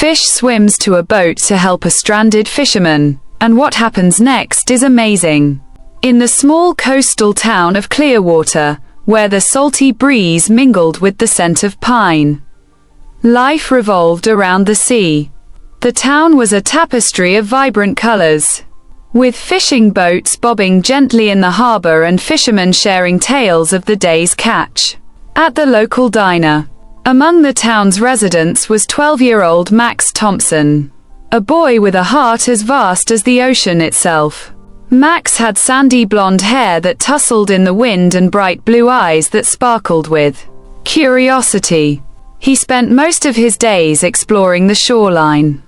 Fish swims to a boat to help a stranded fisherman, and what happens next is amazing. In the small coastal town of Clearwater, where the salty breeze mingled with the scent of pine, life revolved around the sea. The town was a tapestry of vibrant colors, with fishing boats bobbing gently in the harbor and fishermen sharing tales of the day's catch. At the local diner, among the town's residents was 12-year-old Max Thompson, a boy with a heart as vast as the ocean itself. Max had sandy blonde hair that tousled in the wind and bright blue eyes that sparkled with curiosity. He spent most of his days exploring the shoreline,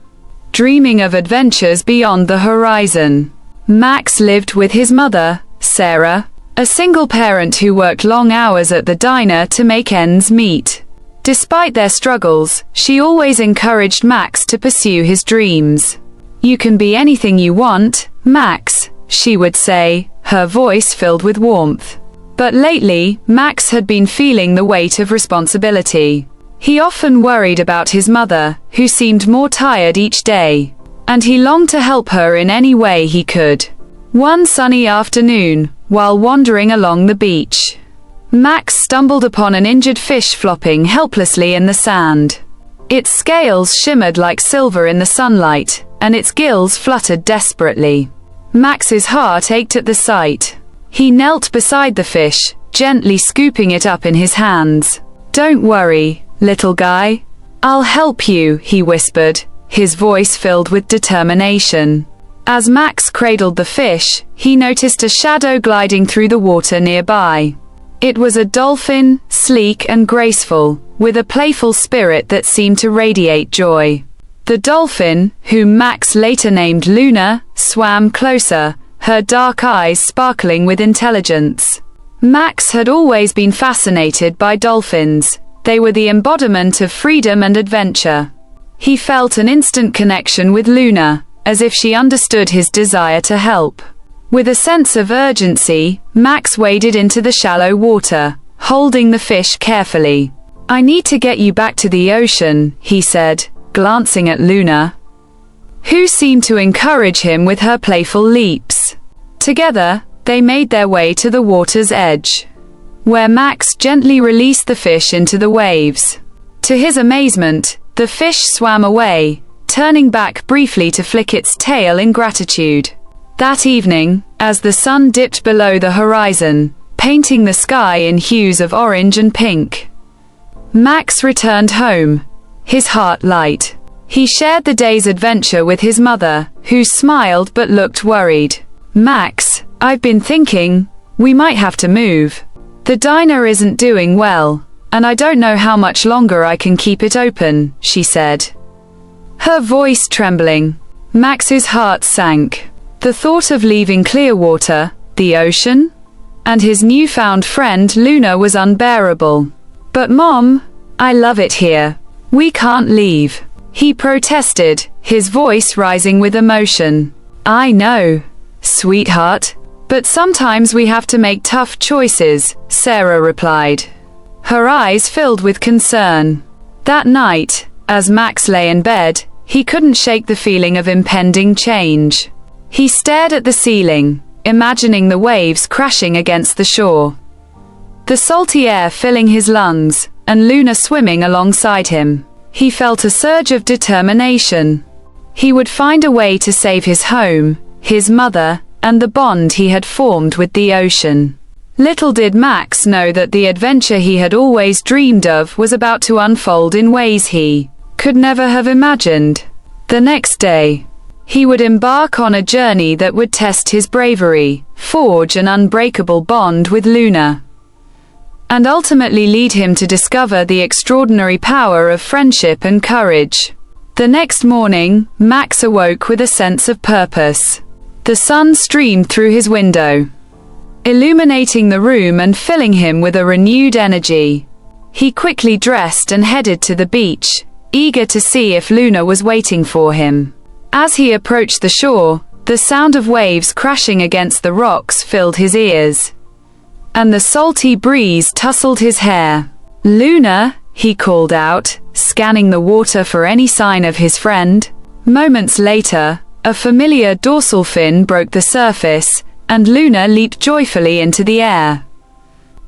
dreaming of adventures beyond the horizon. Max lived with his mother, Sarah, a single parent who worked long hours at the diner to make ends meet. Despite their struggles, she always encouraged Max to pursue his dreams. "You can be anything you want, Max," she would say, her voice filled with warmth. But lately, Max had been feeling the weight of responsibility. He often worried about his mother, who seemed more tired each day, and he longed to help her in any way he could. One sunny afternoon, while wandering along the beach, Max stumbled upon an injured fish flopping helplessly in the sand. Its scales shimmered like silver in the sunlight, and its gills fluttered desperately. Max's heart ached at the sight. He knelt beside the fish, gently scooping it up in his hands. "Don't worry, little guy. I'll help you," he whispered, his voice filled with determination. As Max cradled the fish, he noticed a shadow gliding through the water nearby. It was a dolphin, sleek and graceful, with a playful spirit that seemed to radiate joy. The dolphin, whom Max later named Luna, swam closer, her dark eyes sparkling with intelligence. Max had always been fascinated by dolphins. They were the embodiment of freedom and adventure. He felt an instant connection with Luna, as if she understood his desire to help. With a sense of urgency, Max waded into the shallow water, holding the fish carefully. "I need to get you back to the ocean," he said, glancing at Luna, who seemed to encourage him with her playful leaps. Together, they made their way to the water's edge, where Max gently released the fish into the waves. To his amazement, the fish swam away, turning back briefly to flick its tail in gratitude. That evening, as the sun dipped below the horizon, painting the sky in hues of orange and pink, Max returned home, his heart light. He shared the day's adventure with his mother, who smiled but looked worried. "Max, I've been thinking, we might have to move. The diner isn't doing well, and I don't know how much longer I can keep it open," she said, her voice trembling. Max's heart sank. The thought of leaving Clearwater, the ocean, and his newfound friend Luna was unbearable. "But Mom, I love it here. We can't leave," he protested, his voice rising with emotion. "I know, sweetheart, but sometimes we have to make tough choices," Sarah replied, her eyes filled with concern. That night, as Max lay in bed, he couldn't shake the feeling of impending change. He stared at the ceiling, imagining the waves crashing against the shore, the salty air filling his lungs, and Luna swimming alongside him. He felt a surge of determination. He would find a way to save his home, his mother, and the bond he had formed with the ocean. Little did Max know that the adventure he had always dreamed of was about to unfold in ways he could never have imagined. The next day, he would embark on a journey that would test his bravery, forge an unbreakable bond with Luna, and ultimately lead him to discover the extraordinary power of friendship and courage. The next morning, Max awoke with a sense of purpose. The sun streamed through his window, illuminating the room and filling him with a renewed energy. He quickly dressed and headed to the beach, eager to see if Luna was waiting for him. As he approached the shore, the sound of waves crashing against the rocks filled his ears, and the salty breeze tousled his hair. "Luna, he called out, scanning the water for any sign of his friend. Moments later, a familiar dorsal fin broke the surface, and Luna leaped joyfully into the air,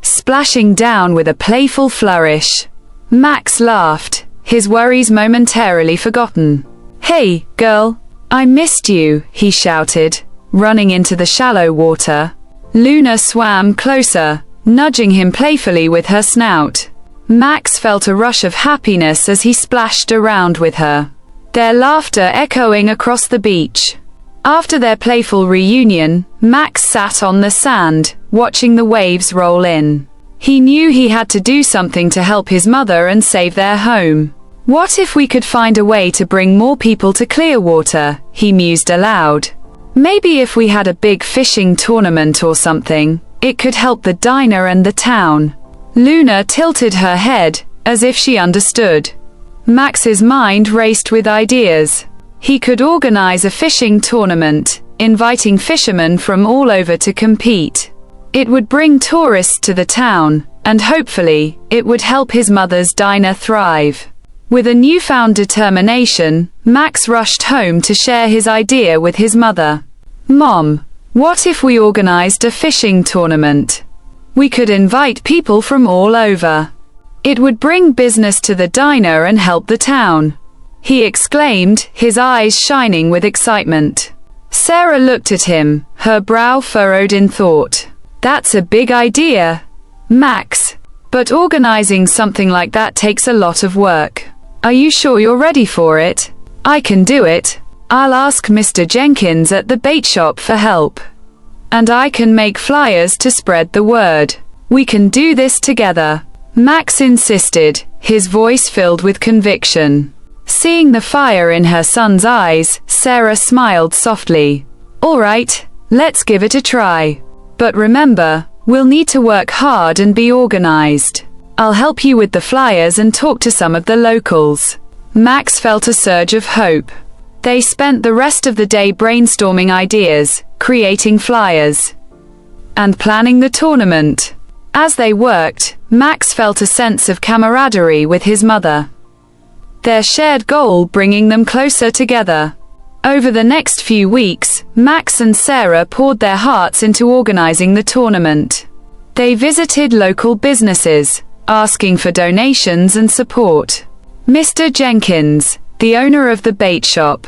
splashing down with a playful flourish. Max laughed, his worries momentarily forgotten. "Hey, girl, I missed you," he shouted, running into the shallow water. Luna swam closer, nudging him playfully with her snout. Max felt a rush of happiness as he splashed around with her, their laughter echoing across the beach. After their playful reunion, Max sat on the sand, watching the waves roll in. He knew he had to do something to help his mother and save their home. "What if we could find a way to bring more people to Clearwater?" he mused aloud. "Maybe if we had a big fishing tournament or something, it could help the diner and the town." Luna tilted her head, as if she understood. Max's mind raced with ideas. He could organize a fishing tournament, inviting fishermen from all over to compete. It would bring tourists to the town, and hopefully, it would help his mother's diner thrive. With a newfound determination, Max rushed home to share his idea with his mother. "Mom, what if we organized a fishing tournament? We could invite people from all over. It would bring business to the diner and help the town," he exclaimed, his eyes shining with excitement. Sarah looked at him, her brow furrowed in thought. "That's a big idea, Max, but organizing something like that takes a lot of work. Are you sure you're ready for it?" "I can do it. I'll ask Mr. Jenkins at the bait shop for help. And I can make flyers to spread the word. We can do this together," Max insisted, his voice filled with conviction. Seeing the fire in her son's eyes, Sarah smiled softly. "All right, let's give it a try. But remember, we'll need to work hard and be organized. I'll help you with the flyers and talk to some of the locals." Max felt a surge of hope. They spent the rest of the day brainstorming ideas, creating flyers, and planning the tournament. As they worked, Max felt a sense of camaraderie with his mother, their shared goal bringing them closer together. Over the next few weeks, Max and Sarah poured their hearts into organizing the tournament. They visited local businesses, asking for donations and support. Mr. Jenkins, the owner of the bait shop,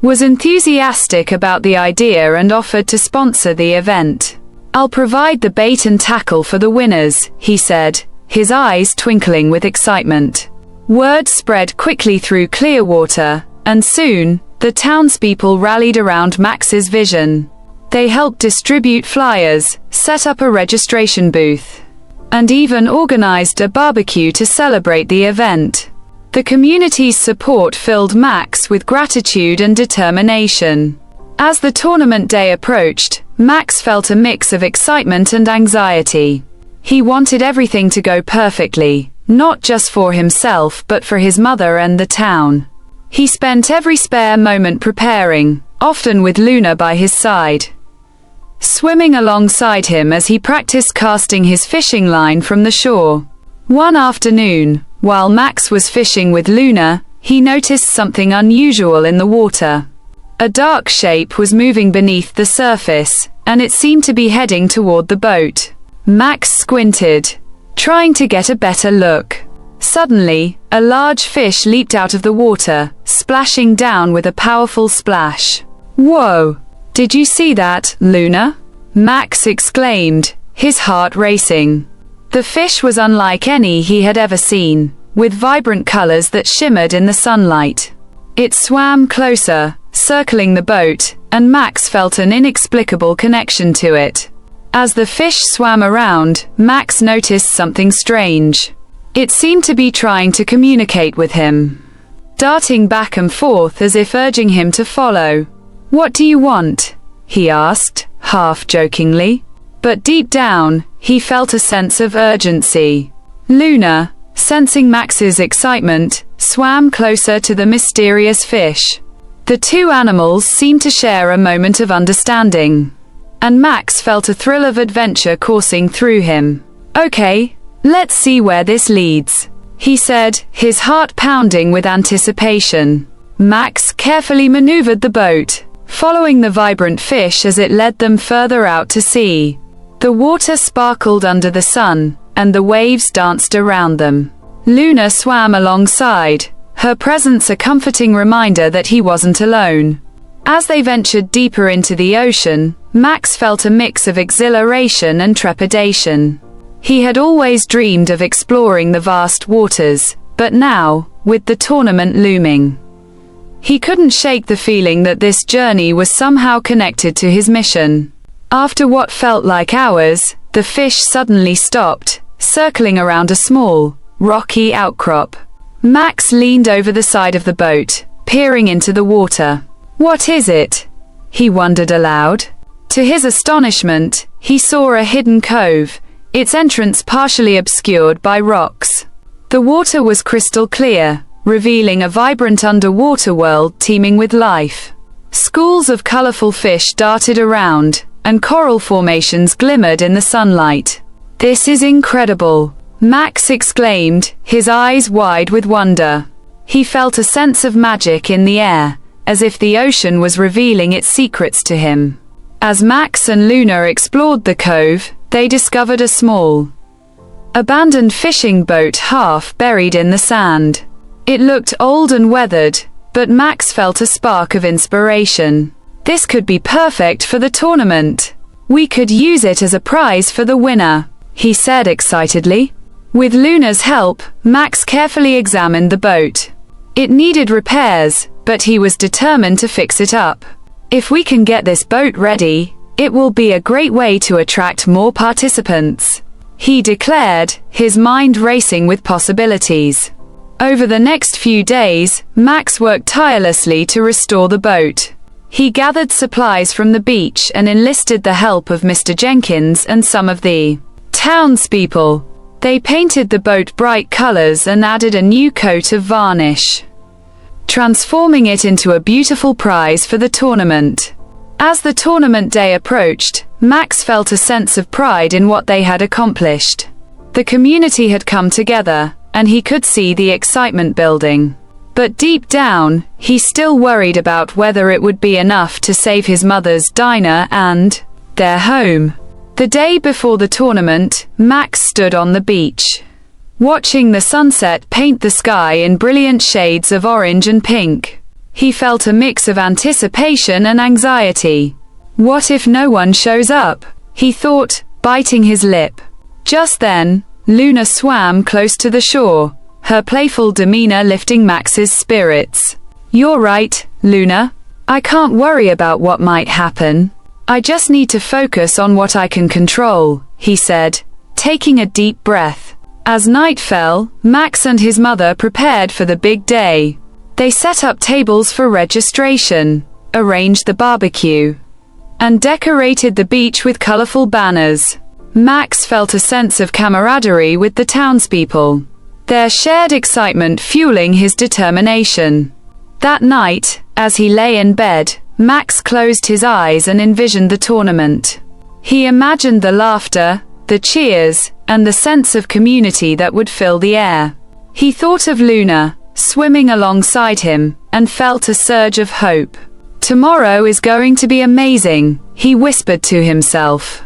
was enthusiastic about the idea and offered to sponsor the event. "I'll provide the bait and tackle for the winners," he said, his eyes twinkling with excitement. Word spread quickly through Clearwater, and soon, the townspeople rallied around Max's vision. They helped distribute flyers, set up a registration booth, and even organized a barbecue to celebrate the event. The community's support filled Max with gratitude and determination. As the tournament day approached, Max felt a mix of excitement and anxiety. He wanted everything to go perfectly, not just for himself but for his mother and the town. He spent every spare moment preparing, often with Luna by his side, swimming alongside him as he practiced casting his fishing line from the shore. One afternoon, while Max was fishing with Luna, he noticed something unusual in the water. A dark shape was moving beneath the surface, and it seemed to be heading toward the boat. Max squinted, trying to get a better look. Suddenly, a large fish leaped out of the water, splashing down with a powerful splash. "Whoa! Did you see that, Luna?" Max exclaimed, his heart racing. The fish was unlike any he had ever seen, with vibrant colors that shimmered in the sunlight. It swam closer, circling the boat, and Max felt an inexplicable connection to it. As the fish swam around, Max noticed something strange. It seemed to be trying to communicate with him, darting back and forth as if urging him to follow. "What do you want?" he asked, half jokingly. But deep down, he felt a sense of urgency. Luna, sensing Max's excitement, swam closer to the mysterious fish. The two animals seemed to share a moment of understanding, and Max felt a thrill of adventure coursing through him. "Okay, let's see where this leads," he said, his heart pounding with anticipation. Max carefully maneuvered the boat, following the vibrant fish as it led them further out to sea. The water sparkled under the sun, and the waves danced around them. Luna swam alongside, her presence a comforting reminder that he wasn't alone. As they ventured deeper into the ocean, Max felt a mix of exhilaration and trepidation. He had always dreamed of exploring the vast waters, but now, with the tournament looming, he couldn't shake the feeling that this journey was somehow connected to his mission. After what felt like hours, the fish suddenly stopped, circling around a small, rocky outcrop. Max leaned over the side of the boat, peering into the water. "What is it?" he wondered aloud. To his astonishment, he saw a hidden cove, its entrance partially obscured by rocks. The water was crystal clear, revealing a vibrant underwater world teeming with life. Schools of colorful fish darted around, and coral formations glimmered in the sunlight. "This is incredible," Max exclaimed, his eyes wide with wonder. He felt a sense of magic in the air, as if the ocean was revealing its secrets to him. As Max and Luna explored the cove, they discovered a small, abandoned fishing boat half buried in the sand. It looked old and weathered, but Max felt a spark of inspiration. "This could be perfect for the tournament. We could use it as a prize for the winner," he said excitedly. With Luna's help, Max carefully examined the boat. It needed repairs, but he was determined to fix it up. "If we can get this boat ready, it will be a great way to attract more participants," he declared, his mind racing with possibilities. Over the next few days, Max worked tirelessly to restore the boat. He gathered supplies from the beach and enlisted the help of Mr. Jenkins and some of the townspeople. They painted the boat bright colors and added a new coat of varnish, transforming it into a beautiful prize for the tournament. As the tournament day approached, Max felt a sense of pride in what they had accomplished. The community had come together, and he could see the excitement building. But deep down, he still worried about whether it would be enough to save his mother's diner and their home. The day before the tournament, Max stood on the beach, watching the sunset paint the sky in brilliant shades of orange and pink. He felt a mix of anticipation and anxiety. "What if no one shows up?" he thought, biting his lip. Just then, Luna swam close to the shore, her playful demeanor lifting Max's spirits. "You're right, Luna. I can't worry about what might happen. I just need to focus on what I can control," he said, taking a deep breath. As night fell, Max and his mother prepared for the big day. They set up tables for registration, arranged the barbecue, and decorated the beach with colorful banners. Max felt a sense of camaraderie with the townspeople, their shared excitement fueling his determination. That night, as he lay in bed, Max closed his eyes and envisioned the tournament. He imagined the laughter, the cheers, and the sense of community that would fill the air. He thought of Luna, swimming alongside him, and felt a surge of hope. "Tomorrow is going to be amazing," he whispered to himself,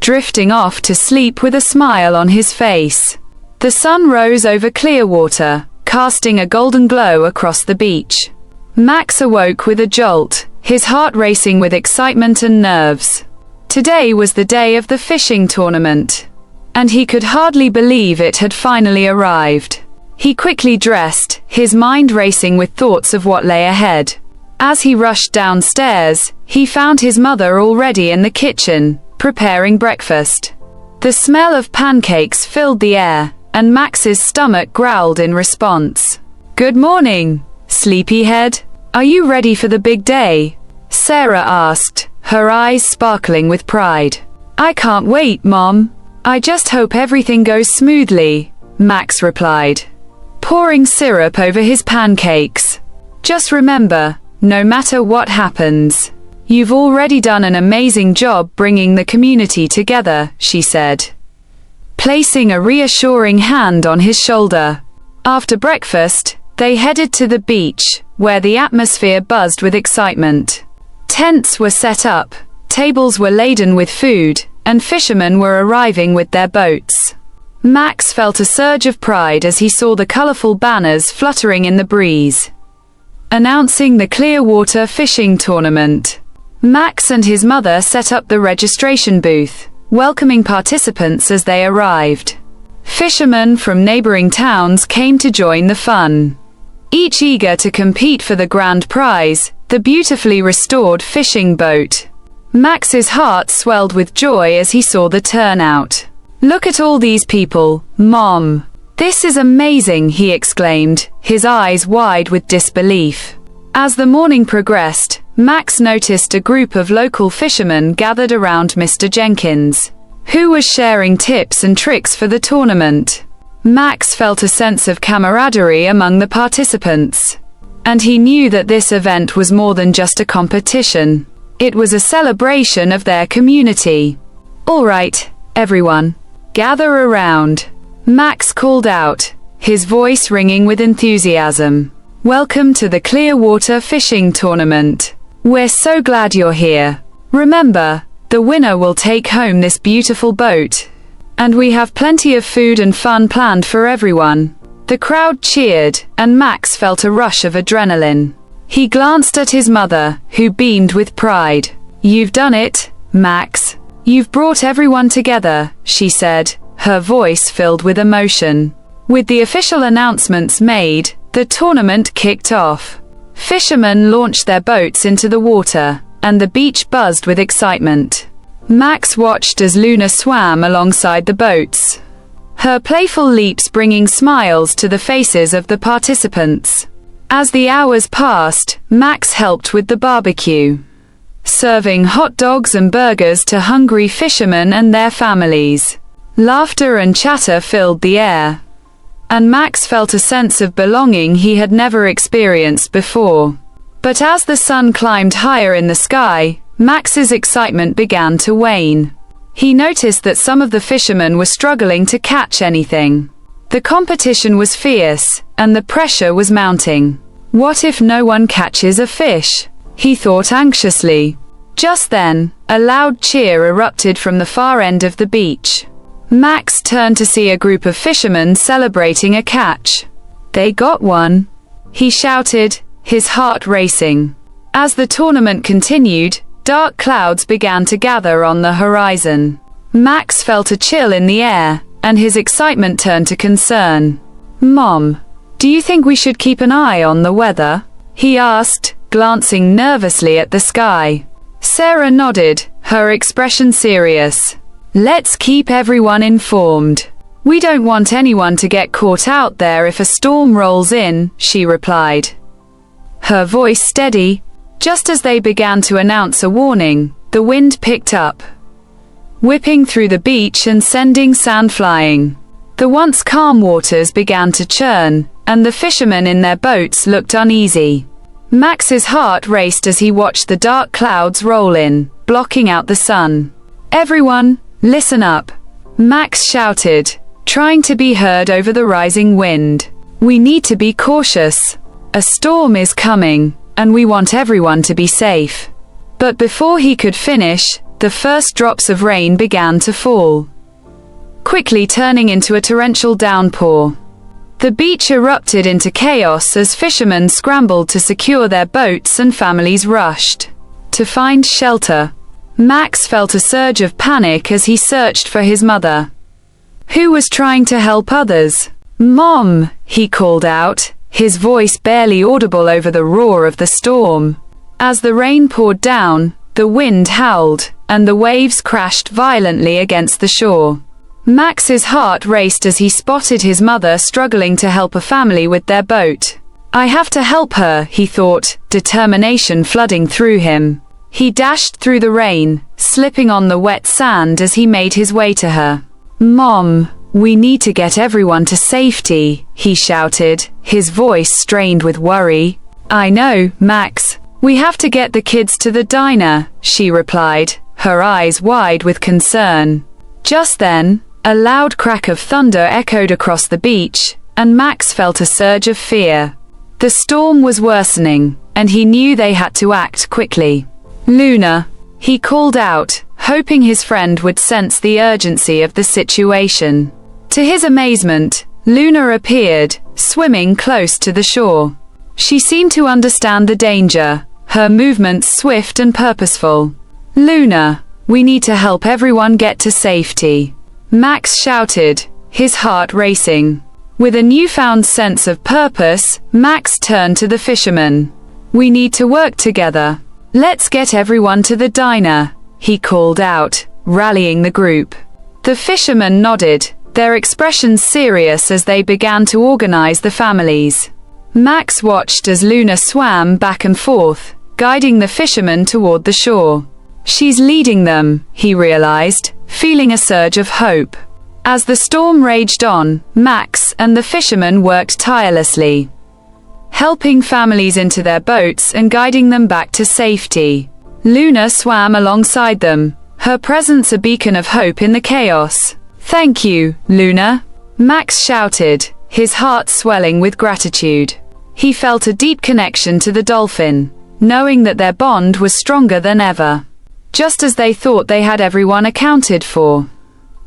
drifting off to sleep with a smile on his face. The sun rose over Clearwater, casting a golden glow across the beach. Max awoke with a jolt, his heart racing with excitement and nerves. Today was the day of the fishing tournament, and he could hardly believe it had finally arrived. He quickly dressed, his mind racing with thoughts of what lay ahead. As he rushed downstairs, he found his mother already in the kitchen, preparing breakfast. The smell of pancakes filled the air, and Max's stomach growled in response. "Good morning, sleepyhead. Are you ready for the big day?" Sarah asked, her eyes sparkling with pride. "I can't wait, Mom. I just hope everything goes smoothly," Max replied, pouring syrup over his pancakes. "Just remember, no matter what happens, you've already done an amazing job bringing the community together," she said, placing a reassuring hand on his shoulder. After breakfast, they headed to the beach, where the atmosphere buzzed with excitement. Tents were set up, tables were laden with food, and fishermen were arriving with their boats. Max felt a surge of pride as he saw the colorful banners fluttering in the breeze, announcing the Clearwater fishing tournament. Max and his mother set up the registration booth, welcoming participants as they arrived. Fishermen from neighboring towns came to join the fun, each eager to compete for the grand prize, the beautifully restored fishing boat. Max's heart swelled with joy as he saw the turnout. "Look at all these people, Mom. This is amazing," he exclaimed, his eyes wide with disbelief. As the morning progressed, Max noticed a group of local fishermen gathered around Mr. Jenkins, who was sharing tips and tricks for the tournament. Max felt a sense of camaraderie among the participants, and he knew that this event was more than just a competition. It was a celebration of their community. "All right, everyone, gather around," Max called out, his voice ringing with enthusiasm. "Welcome to the Clearwater fishing tournament. We're so glad you're here. Remember, the winner will take home this beautiful boat. And we have plenty of food and fun planned for everyone." The crowd cheered, and Max felt a rush of adrenaline. He glanced at his mother, who beamed with pride. "You've done it, Max. You've brought everyone together," she said, her voice filled with emotion. With the official announcements made, the tournament kicked off. Fishermen launched their boats into the water, and the beach buzzed with excitement. Max watched as Luna swam alongside the boats, her playful leaps bringing smiles to the faces of the participants. As the hours passed, Max helped with the barbecue, serving hot dogs and burgers to hungry fishermen and their families. Laughter and chatter filled the air, and Max felt a sense of belonging he had never experienced before. But as the sun climbed higher in the sky, Max's excitement began to wane. He noticed that some of the fishermen were struggling to catch anything. The competition was fierce, and the pressure was mounting. What if no one catches a fish? He thought anxiously. Just then, a loud cheer erupted from the far end of the beach. Max turned to see a group of fishermen celebrating a catch. "They got one," he shouted, his heart racing. As the tournament continued, dark clouds began to gather on the horizon. Max felt a chill in the air, and his excitement turned to concern. "Mom, do you think we should keep an eye on the weather?" he asked, glancing nervously at the sky. Sarah nodded, her expression serious. "Let's keep everyone informed. We don't want anyone to get caught out there if a storm rolls in," she replied, her voice steady. Just as they began to announce a warning, the wind picked up, whipping through the beach and sending sand flying. The once calm waters began to churn, and the fishermen in their boats looked uneasy. Max's heart raced as he watched the dark clouds roll in, blocking out the sun. "Everyone, listen up," Max shouted, trying to be heard over the rising wind. "We need to be cautious. A storm is coming, and we want everyone to be safe." But before he could finish, the first drops of rain began to fall, quickly turning into a torrential downpour. The beach erupted into chaos as fishermen scrambled to secure their boats and families rushed to find shelter. Max felt a surge of panic as he searched for his mother, who was trying to help others. "Mom," he called out, his voice barely audible over the roar of the storm. As the rain poured down, the wind howled, and the waves crashed violently against the shore. Max's heart raced as he spotted his mother struggling to help a family with their boat. "I have to help her," he thought, determination flooding through him. He dashed through the rain, slipping on the wet sand as he made his way to her. "Mom, we need to get everyone to safety," he shouted, his voice strained with worry. "I know, Max. We have to get the kids to the diner," she replied, her eyes wide with concern. Just then, a loud crack of thunder echoed across the beach, and Max felt a surge of fear. The storm was worsening, and he knew they had to act quickly. "Luna," he called out, hoping his friend would sense the urgency of the situation. To his amazement, Luna appeared, swimming close to the shore. She seemed to understand the danger, her movements swift and purposeful. "Luna, we need to help everyone get to safety," Max shouted, his heart racing. With a newfound sense of purpose, Max turned to the fisherman. "We need to work together. Let's get everyone to the diner," he called out, rallying the group. The fishermen nodded, their expressions serious as they began to organize the families. Max watched as Luna swam back and forth, guiding the fishermen toward the shore. "She's leading them," he realized, feeling a surge of hope. As the storm raged on, Max and the fishermen worked tirelessly, helping families into their boats and guiding them back to safety. Luna swam alongside them, her presence a beacon of hope in the chaos. "Thank you, Luna," Max shouted, his heart swelling with gratitude. He felt a deep connection to the dolphin, knowing that their bond was stronger than ever. Just as they thought they had everyone accounted for,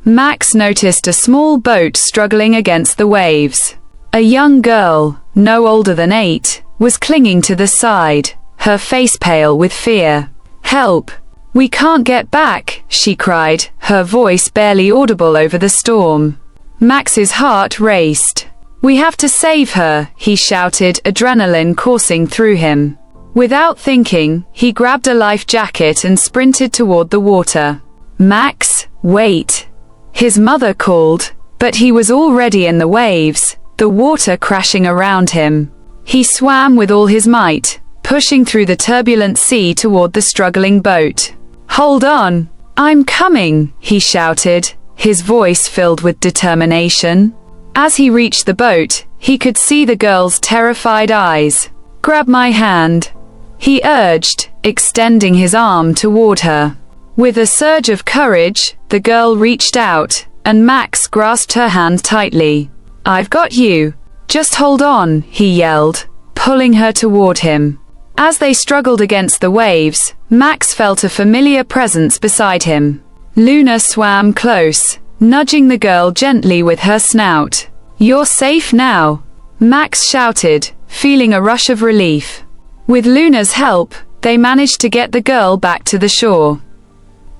Max noticed a small boat struggling against the waves. A young girl, no older than 8, was clinging to the side, her face pale with fear. "Help! We can't get back," she cried, her voice barely audible over the storm. Max's heart raced. "We have to save her," he shouted, adrenaline coursing through him. Without thinking, he grabbed a life jacket and sprinted toward the water. "Max, wait!" his mother called, but he was already in the waves, the water crashing around him. He swam with all his might, pushing through the turbulent sea toward the struggling boat. "Hold on! I'm coming!" he shouted, his voice filled with determination. As he reached the boat, he could see the girl's terrified eyes. "Grab my hand," he urged, extending his arm toward her. With a surge of courage, the girl reached out, and Max grasped her hand tightly. "I've got you. Just hold on," he yelled, pulling her toward him. As they struggled against the waves, Max felt a familiar presence beside him. Luna swam close, nudging the girl gently with her snout. "You're safe now," Max shouted, feeling a rush of relief. With Luna's help, they managed to get the girl back to the shore,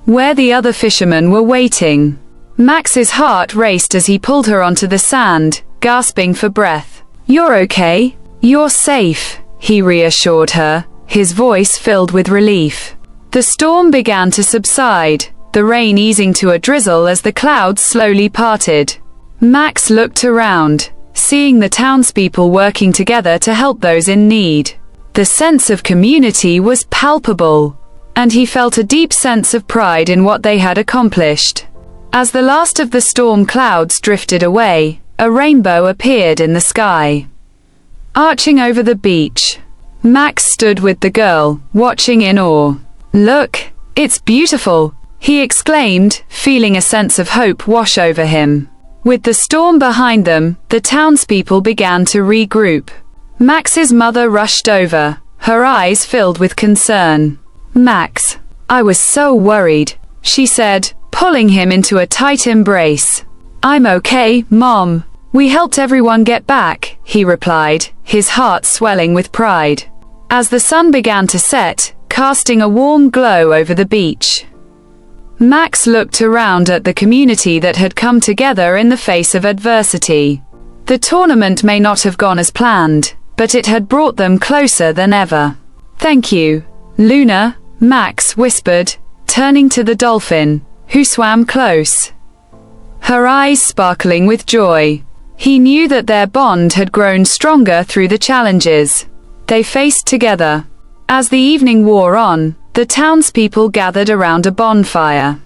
where the other fishermen were waiting. Max's heart raced as he pulled her onto the sand, gasping for breath. "You're okay. You're safe," he reassured her, his voice filled with relief. The storm began to subside, the rain easing to a drizzle as the clouds slowly parted. Max looked around, seeing the townspeople working together to help those in need. The sense of community was palpable, and he felt a deep sense of pride in what they had accomplished. As the last of the storm clouds drifted away, a rainbow appeared in the sky, arching over the beach. Max stood with the girl, watching in awe. "Look, it's beautiful," he exclaimed, feeling a sense of hope wash over him. With the storm behind them, the townspeople began to regroup. Max's mother rushed over, her eyes filled with concern. "Max, I was so worried," she said, pulling him into a tight embrace. "I'm okay, Mom. We helped everyone get back," he replied, his heart swelling with pride. As the sun began to set, casting a warm glow over the beach, Max looked around at the community that had come together in the face of adversity. The tournament may not have gone as planned, but it had brought them closer than ever. "Thank you, Luna," Max whispered, turning to the dolphin, who swam close, her eyes sparkling with joy. He knew that their bond had grown stronger through the challenges they faced together. As the evening wore on, the townspeople gathered around a bonfire,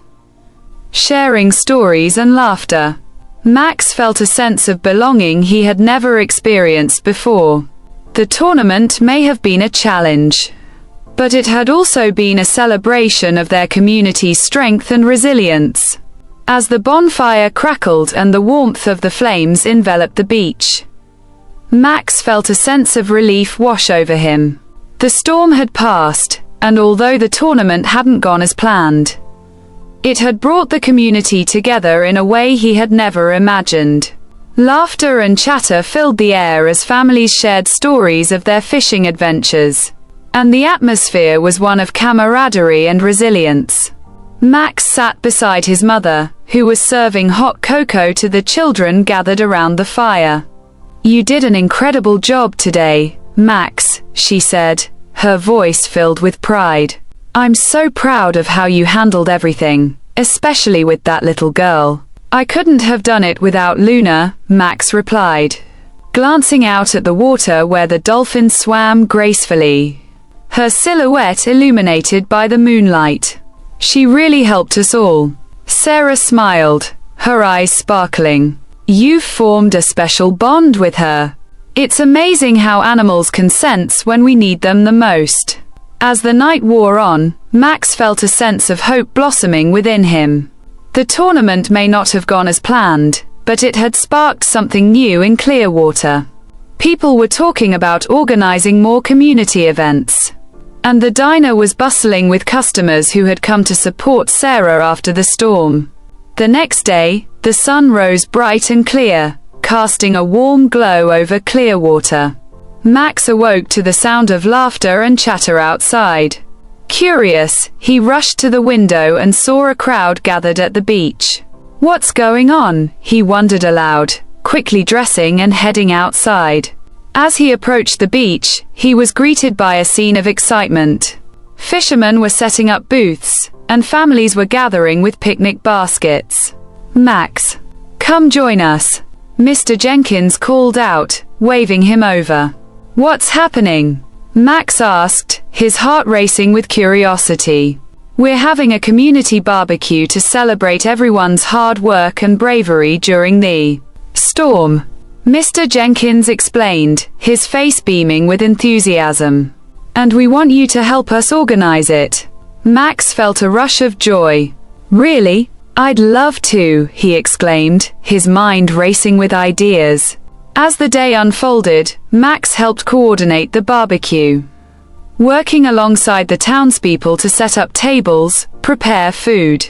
sharing stories and laughter. Max felt a sense of belonging he had never experienced before. The tournament may have been a challenge, but it had also been a celebration of their community's strength and resilience. As the bonfire crackled and the warmth of the flames enveloped the beach, Max felt a sense of relief wash over him. The storm had passed, and although the tournament hadn't gone as planned, it had brought the community together in a way he had never imagined. Laughter and chatter filled the air as families shared stories of their fishing adventures, and the atmosphere was one of camaraderie and resilience. Max sat beside his mother, who was serving hot cocoa to the children gathered around the fire. "You did an incredible job today, Max," she said, her voice filled with pride. "I'm so proud of how you handled everything, especially with that little girl." "I couldn't have done it without Luna," Max replied, glancing out at the water where the dolphin swam gracefully, her silhouette illuminated by the moonlight. "She really helped us all." Sarah smiled, her eyes sparkling. "You've formed a special bond with her. It's amazing how animals can sense when we need them the most." As the night wore on, Max felt a sense of hope blossoming within him. The tournament may not have gone as planned, but it had sparked something new in Clearwater. People were talking about organizing more community events, and the diner was bustling with customers who had come to support Sarah after the storm. The next day, the sun rose bright and clear, casting a warm glow over Clearwater. Max awoke to the sound of laughter and chatter outside. Curious, he rushed to the window and saw a crowd gathered at the beach. "What's going on?" he wondered aloud, quickly dressing and heading outside. As he approached the beach, he was greeted by a scene of excitement. Fishermen were setting up booths, and families were gathering with picnic baskets. "Max, come join us," Mr. Jenkins called out, waving him over. "What's happening?" Max asked, his heart racing with curiosity. "We're having a community barbecue to celebrate everyone's hard work and bravery during the storm," Mr. Jenkins explained, his face beaming with enthusiasm. "And we want you to help us organize it." Max felt a rush of joy. "Really? I'd love to," he exclaimed, his mind racing with ideas. As the day unfolded, Max helped coordinate the barbecue, working alongside the townspeople to set up tables, prepare food,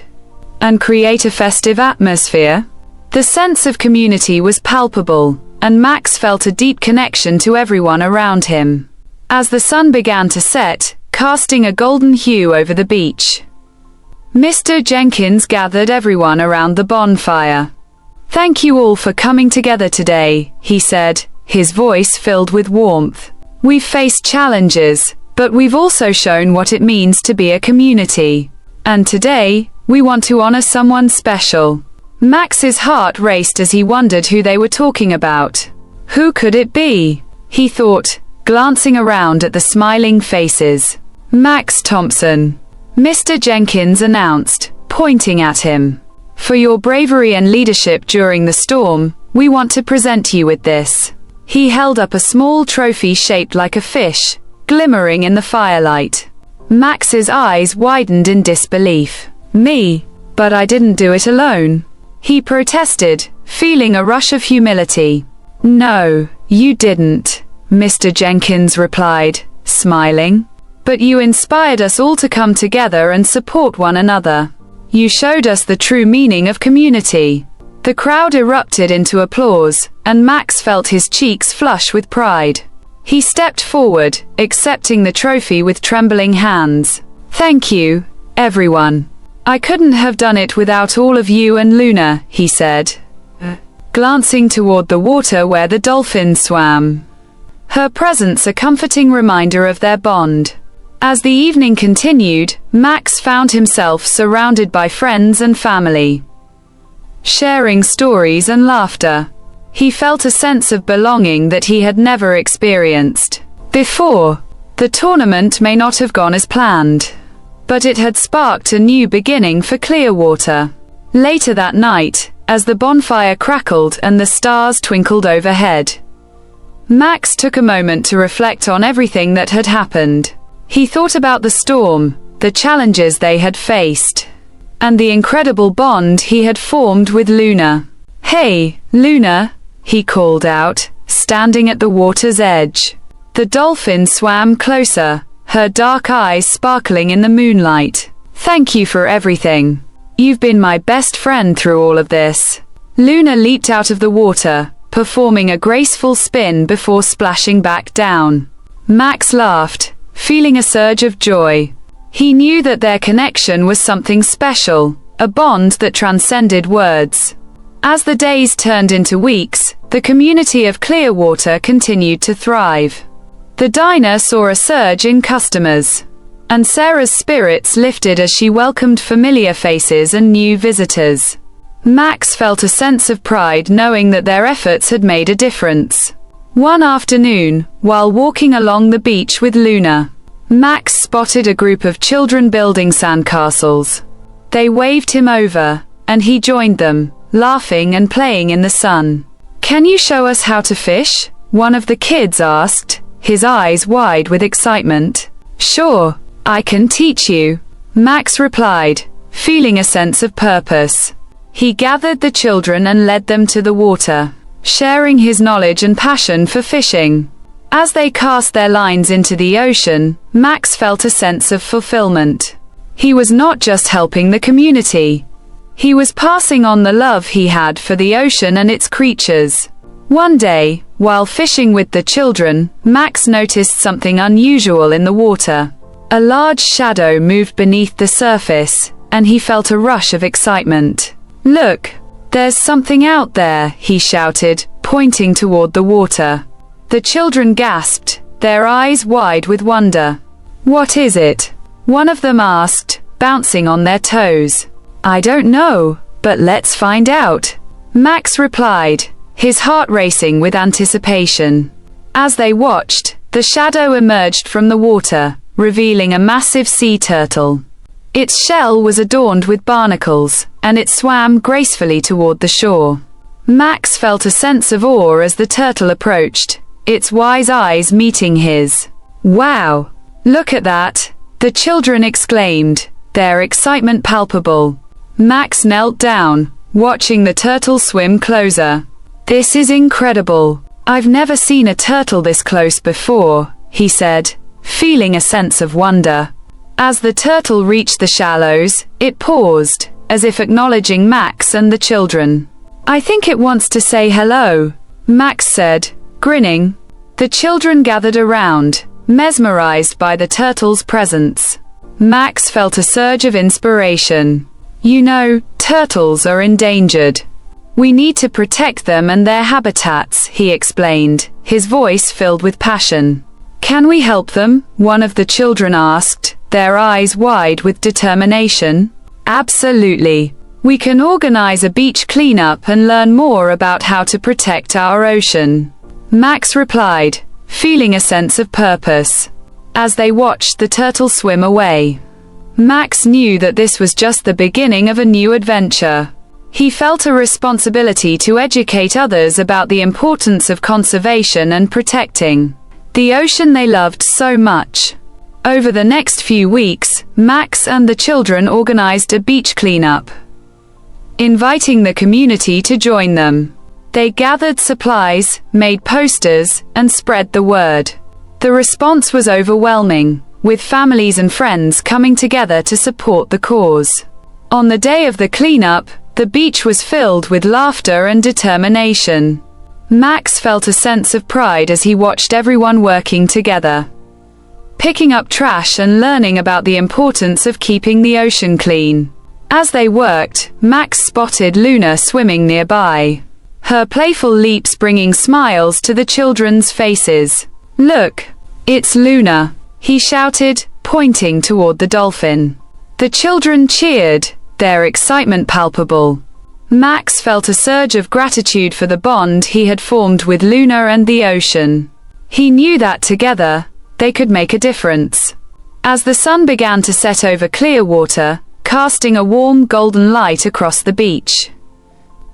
and create a festive atmosphere. The sense of community was palpable, and Max felt a deep connection to everyone around him. As the sun began to set, casting a golden hue over the beach, Mr. Jenkins gathered everyone around the bonfire. "Thank you all for coming together today," he said, his voice filled with warmth. "We've faced challenges, but we've also shown what it means to be a community. And today, we want to honor someone special." Max's heart raced as he wondered who they were talking about. Who could it be? He thought, glancing around at the smiling faces. "Max Thompson," Mr. Jenkins announced, pointing at him. "For your bravery and leadership during the storm, we want to present you with this." He held up a small trophy shaped like a fish, glimmering in the firelight. Max's eyes widened in disbelief. "Me? But I didn't do it alone," he protested, feeling a rush of humility. "No, you didn't," Mr. Jenkins replied, smiling. "But you inspired us all to come together and support one another. You showed us the true meaning of community." The crowd erupted into applause, and Max felt his cheeks flush with pride. He stepped forward, accepting the trophy with trembling hands. "Thank you, everyone. I couldn't have done it without all of you and Luna," he said, glancing toward the water where the dolphin swam, her presence a comforting reminder of their bond. As the evening continued, Max found himself surrounded by friends and family, sharing stories and laughter. He felt a sense of belonging that he had never experienced before. The tournament may not have gone as planned, but it had sparked a new beginning for Clearwater. Later that night, as the bonfire crackled and the stars twinkled overhead, Max took a moment to reflect on everything that had happened. He thought about the storm, the challenges they had faced, and the incredible bond he had formed with Luna. "Hey, Luna," he called out, standing at the water's edge. The dolphin swam closer, her dark eyes sparkling in the moonlight. "Thank you for everything. You've been my best friend through all of this." Luna leaped out of the water, performing a graceful spin before splashing back down. Max laughed, feeling a surge of joy. He knew that their connection was something special, a bond that transcended words. As the days turned into weeks, the community of Clearwater continued to thrive. The diner saw a surge in customers, and Sarah's spirits lifted as she welcomed familiar faces and new visitors. Max felt a sense of pride knowing that their efforts had made a difference. One afternoon, while walking along the beach with Luna, Max spotted a group of children building sandcastles. They waved him over, and he joined them, laughing and playing in the sun. "Can you show us how to fish?" one of the kids asked, his eyes wide with excitement. "Sure, I can teach you," Max replied, feeling a sense of purpose. He gathered the children and led them to the water, sharing his knowledge and passion for fishing. As they cast their lines into the ocean, Max felt a sense of fulfillment. He was not just helping the community. He was passing on the love he had for the ocean and its creatures. One day, while fishing with the children, Max noticed something unusual in the water. A large shadow moved beneath the surface, and he felt a rush of excitement. "Look, there's something out there," he shouted, pointing toward the water. The children gasped, their eyes wide with wonder. "What is it?" one of them asked, bouncing on their toes. "I don't know, but let's find out," Max replied, his heart racing with anticipation. As they watched, the shadow emerged from the water, revealing a massive sea turtle. Its shell was adorned with barnacles, and it swam gracefully toward the shore. Max felt a sense of awe as the turtle approached, its wise eyes meeting his. "Wow! Look at that!" the children exclaimed, their excitement palpable. Max knelt down, watching the turtle swim closer. "This is incredible. I've never seen a turtle this close before," he said, feeling a sense of wonder. As the turtle reached the shallows, it paused, as if acknowledging Max and the children. "I think it wants to say hello," Max said, grinning. The children gathered around, mesmerized by the turtle's presence. Max felt a surge of inspiration. "You know, turtles are endangered. We need to protect them and their habitats," he explained, his voice filled with passion. "Can we help them?" one of the children asked, their eyes wide with determination. "Absolutely. We can organize a beach cleanup and learn more about how to protect our ocean," Max replied, feeling a sense of purpose. As they watched the turtle swim away, Max knew that this was just the beginning of a new adventure. He felt a responsibility to educate others about the importance of conservation and protecting the ocean they loved so much. Over the next few weeks, Max and the children organized a beach cleanup, inviting the community to join them. They gathered supplies, made posters, and spread the word. The response was overwhelming, with families and friends coming together to support the cause. On the day of the cleanup, the beach was filled with laughter and determination. Max felt a sense of pride as he watched everyone working together, picking up trash and learning about the importance of keeping the ocean clean. As they worked, Max spotted Luna swimming nearby, her playful leaps bringing smiles to the children's faces. "Look, it's Luna," he shouted, pointing toward the dolphin. The children cheered, their excitement palpable. Max felt a surge of gratitude for the bond he had formed with Luna and the ocean. He knew that together, they could make a difference. As the sun began to set over Clearwater, casting a warm golden light across the beach,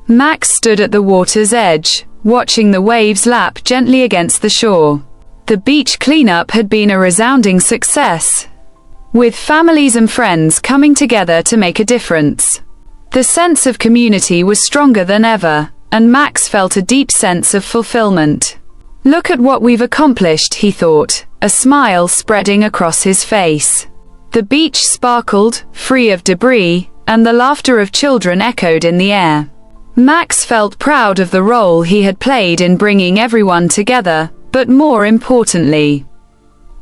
Max stood at the water's edge, watching the waves lap gently against the shore. The beach cleanup had been a resounding success, with families and friends coming together to make a difference. The sense of community was stronger than ever, and Max felt a deep sense of fulfillment. Look at what we've accomplished, he thought, a smile spreading across his face. The beach sparkled, free of debris, and the laughter of children echoed in the air. Max felt proud of the role he had played in bringing everyone together, but more importantly,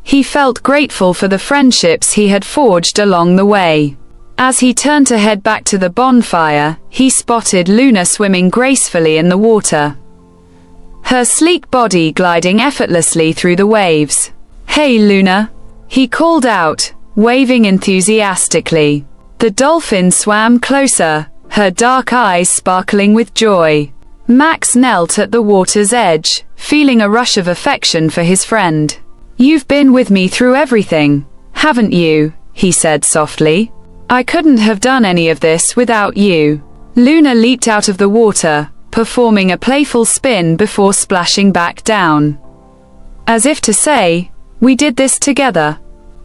he felt grateful for the friendships he had forged along the way. As he turned to head back to the bonfire, he spotted Luna swimming gracefully in the water, her sleek body gliding effortlessly through the waves. "Hey, Luna," he called out, waving enthusiastically. The dolphin swam closer, her dark eyes sparkling with joy. Max knelt at the water's edge, feeling a rush of affection for his friend. "You've been with me through everything, haven't you?" he said softly. "I couldn't have done any of this without you." Luna leaped out of the water, performing a playful spin before splashing back down, as if to say, "We did this together."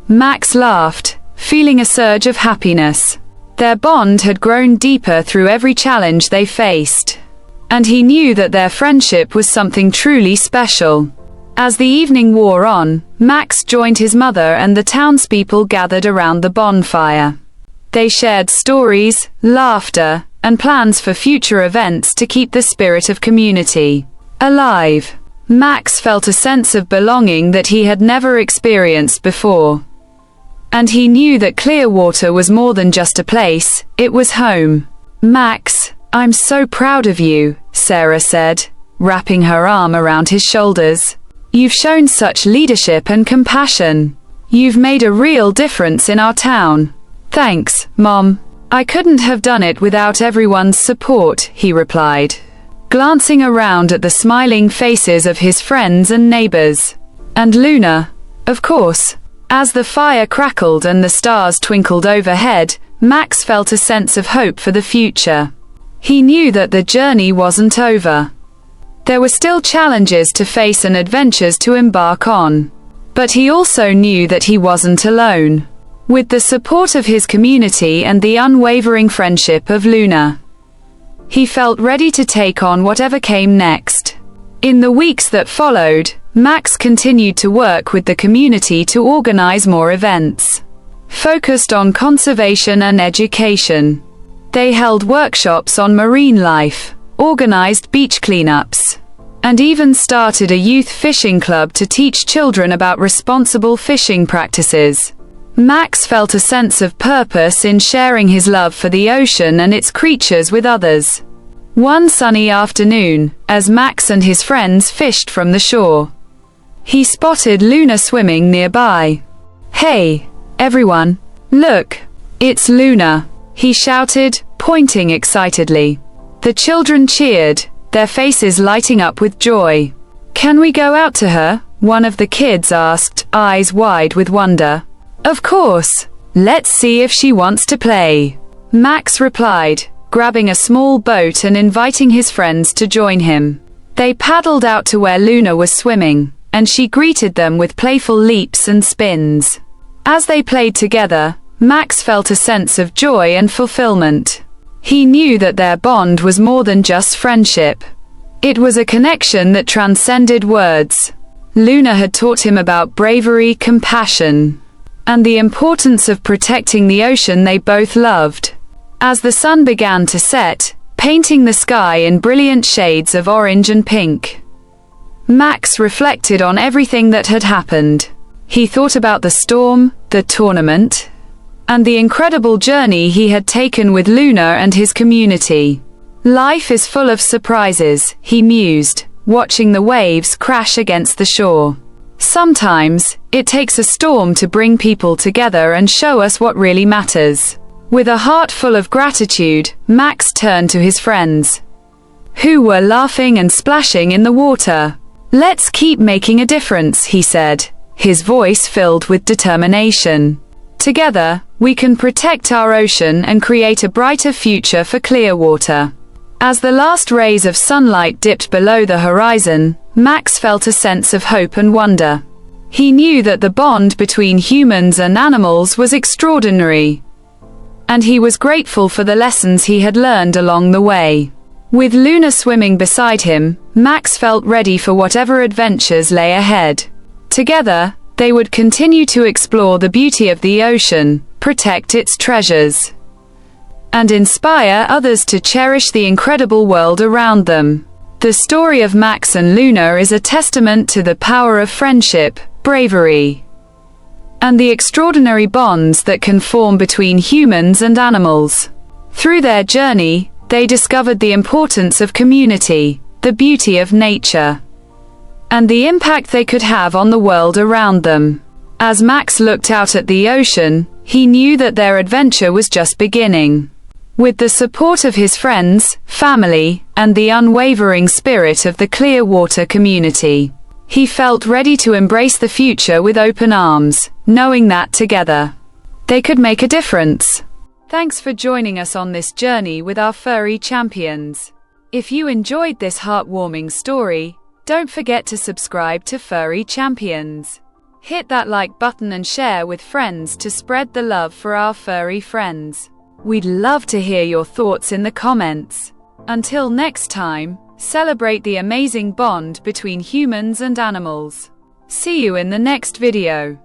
Max laughed, feeling a surge of happiness. Their bond had grown deeper through every challenge they faced, and he knew that their friendship was something truly special. As the evening wore on, Max joined his mother and the townspeople gathered around the bonfire. They shared stories, laughter, and plans for future events to keep the spirit of community alive. Max felt a sense of belonging that he had never experienced before. And he knew that Clearwater was more than just a place, it was home. "Max, I'm so proud of you," Sarah said, wrapping her arm around his shoulders. "You've shown such leadership and compassion. You've made a real difference in our town." "Thanks, Mom. I couldn't have done it without everyone's support," he replied, glancing around at the smiling faces of his friends and neighbors. "And Luna, of course." As the fire crackled and the stars twinkled overhead, Max felt a sense of hope for the future. He knew that the journey wasn't over. There were still challenges to face and adventures to embark on. But he also knew that he wasn't alone. With the support of his community and the unwavering friendship of Luna, he felt ready to take on whatever came next. In the weeks that followed, Max continued to work with the community to organize more events, focused on conservation and education. They held workshops on marine life, organized beach cleanups, and even started a youth fishing club to teach children about responsible fishing practices. Max felt a sense of purpose in sharing his love for the ocean and its creatures with others. One sunny afternoon, as Max and his friends fished from the shore, he spotted Luna swimming nearby. "Hey, everyone, look, it's Luna," he shouted, pointing excitedly. The children cheered, their faces lighting up with joy. "Can we go out to her?" one of the kids asked, eyes wide with wonder. "Of course. Let's see if she wants to play," Max replied, grabbing a small boat and inviting his friends to join him. They paddled out to where Luna was swimming, and she greeted them with playful leaps and spins. As they played together, Max felt a sense of joy and fulfillment. He knew that their bond was more than just friendship. It was a connection that transcended words. Luna had taught him about bravery, compassion, and the importance of protecting the ocean they both loved. As the sun began to set, painting the sky in brilliant shades of orange and pink, Max reflected on everything that had happened. He thought about the storm, the tournament, and the incredible journey he had taken with Luna and his community. Life is full of surprises, he mused, watching the waves crash against the shore. Sometimes, it takes a storm to bring people together and show us what really matters. With a heart full of gratitude, Max turned to his friends, who were laughing and splashing in the water. "Let's keep making a difference," he said, his voice filled with determination. "Together, we can protect our ocean and create a brighter future for Clearwater." As the last rays of sunlight dipped below the horizon, Max felt a sense of hope and wonder. He knew that the bond between humans and animals was extraordinary, and he was grateful for the lessons he had learned along the way. With Luna swimming beside him, Max felt ready for whatever adventures lay ahead. Together, they would continue to explore the beauty of the ocean, protect its treasures, and inspire others to cherish the incredible world around them. The story of Max and Luna is a testament to the power of friendship, bravery, and the extraordinary bonds that can form between humans and animals. Through their journey, they discovered the importance of community, the beauty of nature, and the impact they could have on the world around them. As Max looked out at the ocean, he knew that their adventure was just beginning. With the support of his friends, family, and the unwavering spirit of the Clearwater community, he felt ready to embrace the future with open arms, knowing that together, they could make a difference. Thanks for joining us on this journey with our furry champions. If you enjoyed this heartwarming story, don't forget to subscribe to Furry Champions. Hit that like button and share with friends to spread the love for our furry friends. We'd love to hear your thoughts in the comments. Until next time, celebrate the amazing bond between humans and animals. See you in the next video.